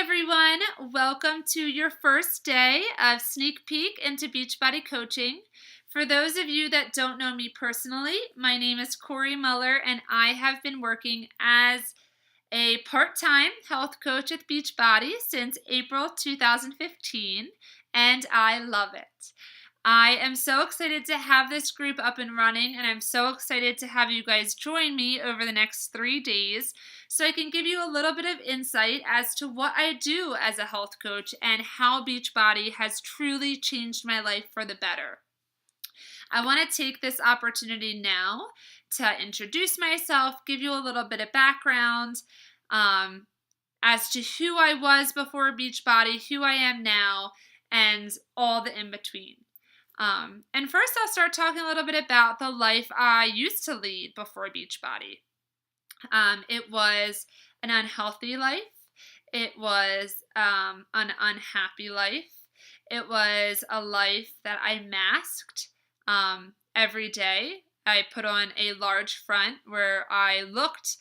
everyone. Welcome to your first day of sneak peek into Beachbody coaching. For those of you that don't know me personally, my name is Corey Muller and I have been working as a part-time health coach with Beachbody since April 2015 and I love it. I am so excited to have this group up and running, and I'm so excited to have you guys join me over the next 3 days so I can give you a little bit of insight as to what I do as a health coach and how Beachbody has truly changed my life for the better. I want to take this opportunity now to introduce myself, give you a little bit of background as to who I was before Beachbody, who I am now, and all the in-between. And first I'll start talking a little bit about the life I used to lead before Beachbody. It was an unhealthy life. It was an unhappy life. It was a life that I masked every day. I put on a large front where I looked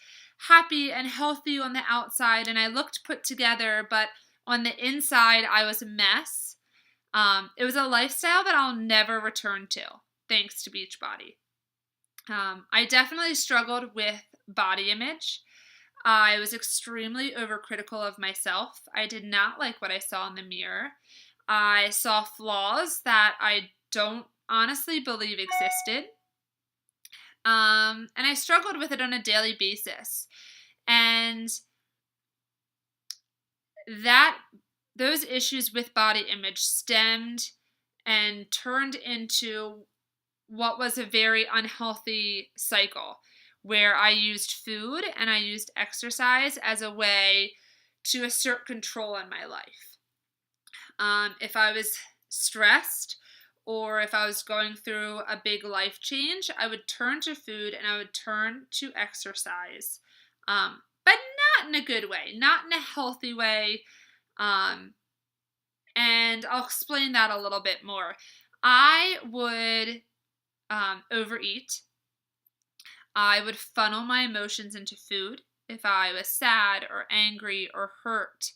happy and healthy on the outside and I looked put together, but on the inside I was a mess. It was a lifestyle that I'll never return to, thanks to Beachbody. I definitely struggled with body image. I was extremely overcritical of myself. I did not like what I saw in the mirror. I saw flaws that I don't honestly believe existed. And I struggled with it on a daily basis. And those issues with body image stemmed and turned into what was a very unhealthy cycle where I used food and I used exercise as a way to assert control in my life. If I was stressed or if I was going through a big life change, I would turn to food and I would turn to exercise, but not in a good way, not in a healthy way. And I'll explain that a little bit more. I would overeat. I would funnel my emotions into food. If I was sad or angry or hurt,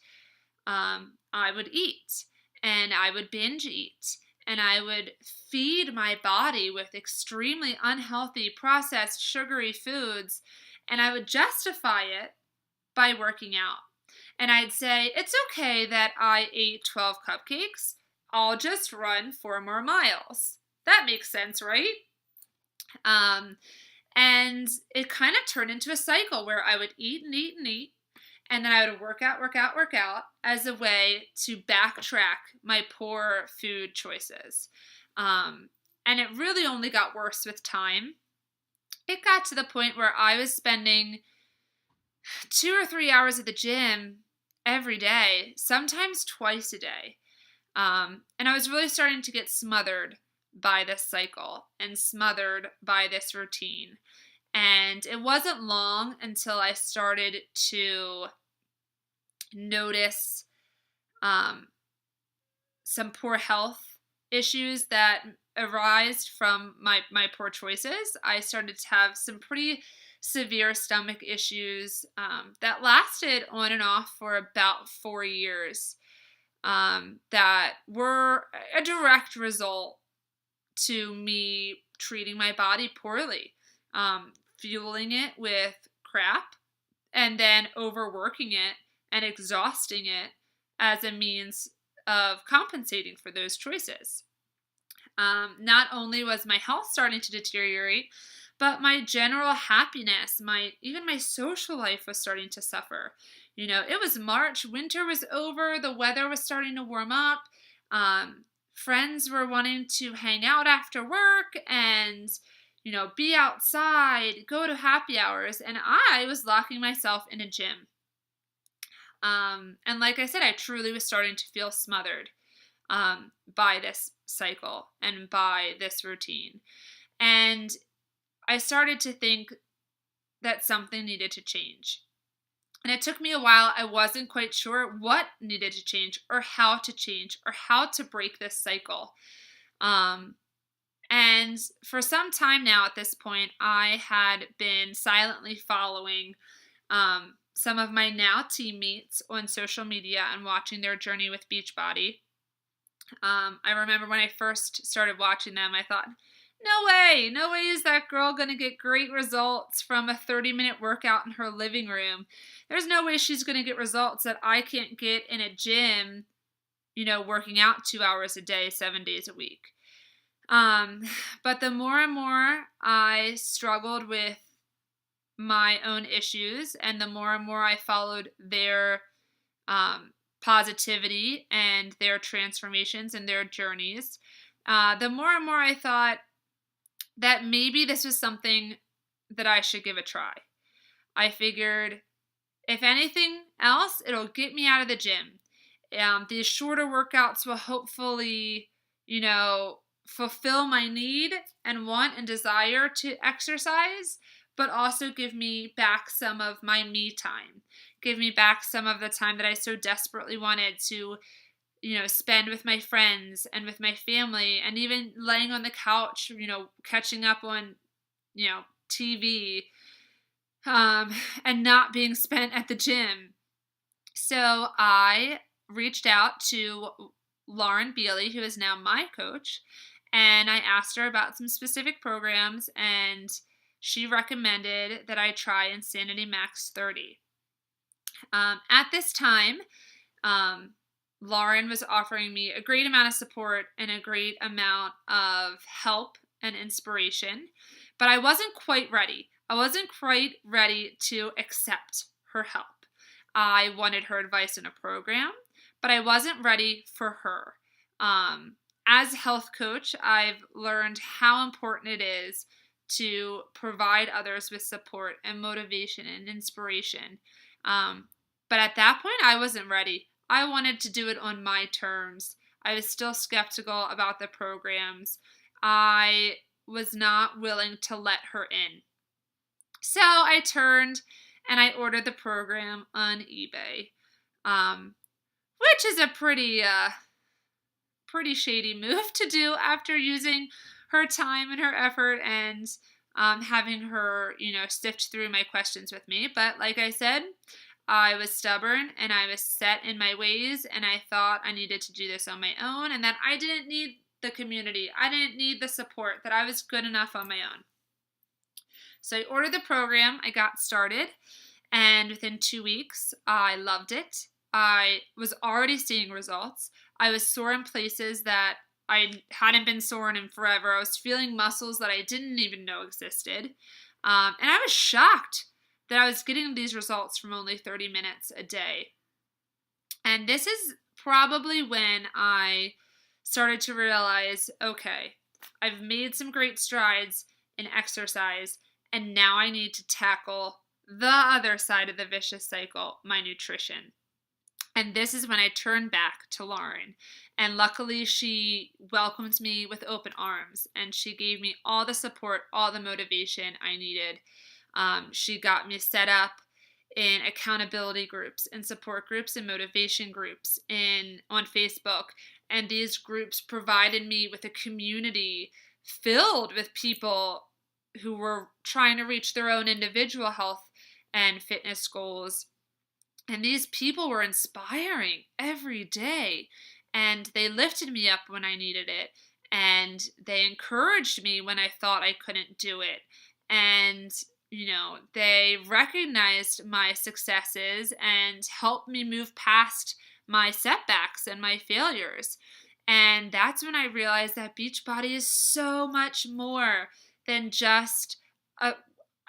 I would eat and I would binge eat and I would feed my body with extremely unhealthy processed sugary foods and I would justify it by working out. And I'd say, it's okay that I ate 12 cupcakes. I'll just run 4 more miles. That makes sense, right? And it kind of turned into a cycle where I would eat and eat and eat. And then I would work out as a way to backtrack my poor food choices. And it really only got worse with time. It got to the point where I was spending 2 or 3 hours at the gym every day, sometimes twice a day. And I was really starting to get smothered by this cycle and smothered by this routine. And it wasn't long until I started to notice some poor health issues that arise from my poor choices. I started to have some pretty severe stomach issues that lasted on and off for about 4 years that were a direct result to me treating my body poorly, fueling it with crap, and then overworking it and exhausting it as a means of compensating for those choices. Not only was my health starting to deteriorate, but my general happiness, even my social life was starting to suffer. You know, it was March, winter was over, the weather was starting to warm up. Friends were wanting to hang out after work and, you know, be outside, go to happy hours, and I was locking myself in a gym. And like I said, I truly was starting to feel smothered by this cycle and by this routine. And I started to think that something needed to change. And it took me a while. I wasn't quite sure what needed to change or how to break this cycle. And for some time now at this point, I had been silently following some of my now teammates on social media and watching their journey with Beachbody. I remember when I first started watching them, I thought, no way is that girl going to get great results from a 30-minute workout in her living room. There's no way she's going to get results that I can't get in a gym, working out 2 hours a day, 7 days a week. But the more and more I struggled with my own issues, and the more and more I followed their positivity and their transformations and their journeys, the more and more I thought that maybe this was something that I should give a try. I figured, if anything else, it'll get me out of the gym. These shorter workouts will hopefully, fulfill my need and want and desire to exercise, but also give me back some of my me time. Give me back some of the time that I so desperately wanted to, spend with my friends and with my family, and even laying on the couch, catching up on, TV, and not being spent at the gym. So I reached out to Lauren Bealey, who is now my coach, and I asked her about some specific programs, and she recommended that I try Insanity Max 30. At this time, Lauren was offering me a great amount of support and a great amount of help and inspiration, but I wasn't quite ready. I wasn't quite ready to accept her help. I wanted her advice on a program, but I wasn't ready for her. As a health coach, I've learned how important it is to provide others with support and motivation and inspiration. But at that point, I wasn't ready. I wanted to do it on my terms. I was still skeptical about the programs. I was not willing to let her in. So I turned and I ordered the program on eBay, which is a pretty shady move to do after using her time and her effort and having her, sift through my questions with me. But like I said, I was stubborn and I was set in my ways, and I thought I needed to do this on my own, and that I didn't need the community. I didn't need the support, that I was good enough on my own. So I ordered the program, I got started, and within 2 weeks, I loved it. I was already seeing results. I was sore in places that I hadn't been sore in forever. I was feeling muscles that I didn't even know existed. And I was shocked that I was getting these results from only 30 minutes a day. And this is probably when I started to realize, okay, I've made some great strides in exercise, and now I need to tackle the other side of the vicious cycle, my nutrition. And this is when I turned back to Lauren. And luckily, she welcomed me with open arms, and she gave me all the support, all the motivation I needed. She got me set up in accountability groups and support groups and motivation groups on Facebook. And these groups provided me with a community filled with people who were trying to reach their own individual health and fitness goals. And these people were inspiring every day, and they lifted me up when I needed it, and they encouraged me when I thought I couldn't do it. And, they recognized my successes and helped me move past my setbacks and my failures. And that's when I realized that Beachbody is so much more than just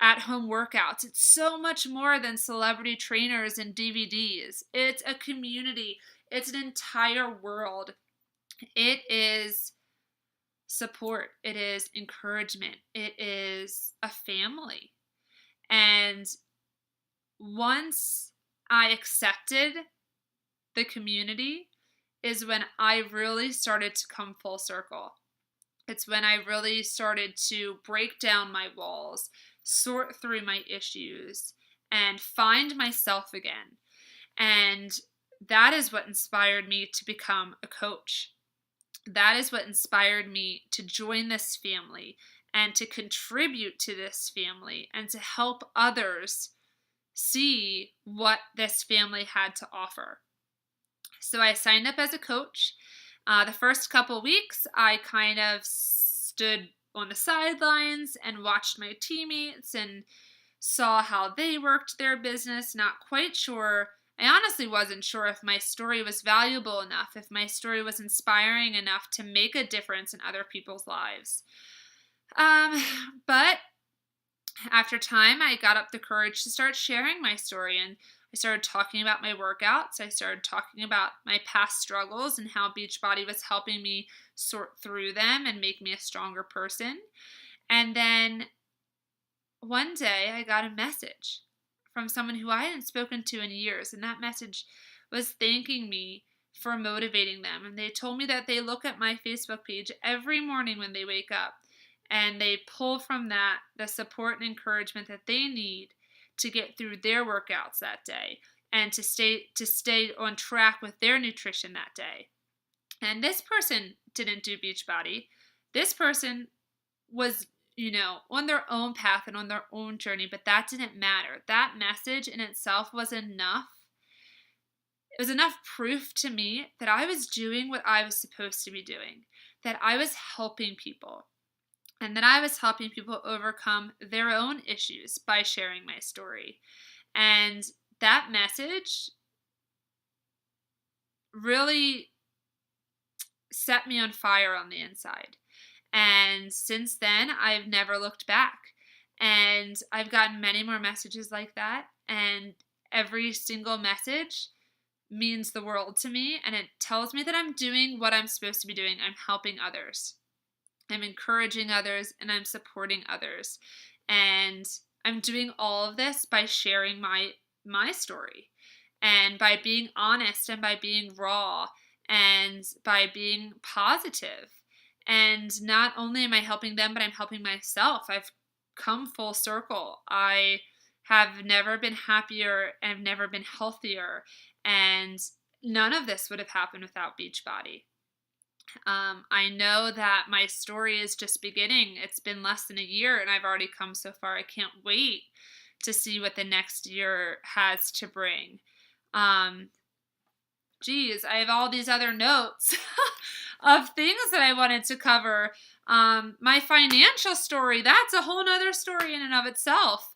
at-home workouts. It's so much more than celebrity trainers and DVDs. It's a community. It's an entire world. It is support. It is encouragement. It is a family. And once I accepted the community is when I really started to come full circle. It's when I really started to break down my walls, sort through my issues, and find myself again. And that is what inspired me to become a coach. That is what inspired me to join this family and to contribute to this family and to help others see what this family had to offer. So I signed up as a coach. The first couple weeks, I kind of stood on the sidelines and watched my teammates and saw how they worked their business, not quite sure. I honestly wasn't sure if my story was valuable enough, if my story was inspiring enough to make a difference in other people's lives. But after time, I got up the courage to start sharing my story, and I started talking about my workouts. I started talking about my past struggles and how Beachbody was helping me sort through them and make me a stronger person. And then one day I got a message from someone who I hadn't spoken to in years, and that message was thanking me for motivating them. And they told me that they look at my Facebook page every morning when they wake up, and they pull from that the support and encouragement that they need to get through their workouts that day and to stay on track with their nutrition that day. And this person didn't do Beachbody. This person was, on their own path and on their own journey, but that didn't matter. That message in itself was enough. It was enough proof to me that I was doing what I was supposed to be doing, that I was helping people, and that I was helping people overcome their own issues by sharing my story. And that message really set me on fire on the inside. And since then, I've never looked back. And I've gotten many more messages like that. And every single message means the world to me. And it tells me that I'm doing what I'm supposed to be doing. I'm helping others. I'm encouraging others, and I'm supporting others. And I'm doing all of this by sharing my story, and by being honest, and by being raw, and by being positive. And not only am I helping them, but I'm helping myself. I've come full circle. I have never been happier and have never been healthier. And none of this would have happened without Beachbody. I know that my story is just beginning. It's been less than a year and I've already come so far. I can't wait to see what the next year has to bring. I have all these other notes of things that I wanted to cover. My financial story, that's a whole nother story in and of itself.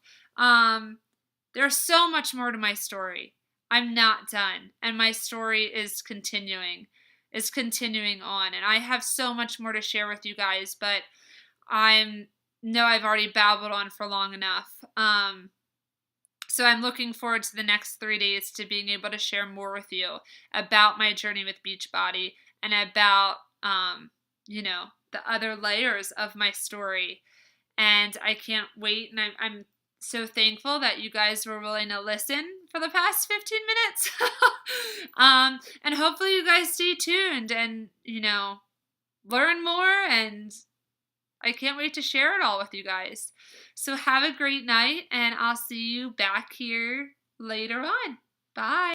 There's so much more to my story. I'm not done, and my story is continuing on, and I have so much more to share with you guys, but I've already babbled on for long enough. So I'm looking forward to the next 3 days to being able to share more with you about my journey with Beachbody and about, the other layers of my story. And I can't wait. And I'm so thankful that you guys were willing to listen for the past 15 minutes. And hopefully you guys stay tuned and, learn more, and I can't wait to share it all with you guys. So have a great night, and I'll see you back here later on. Bye.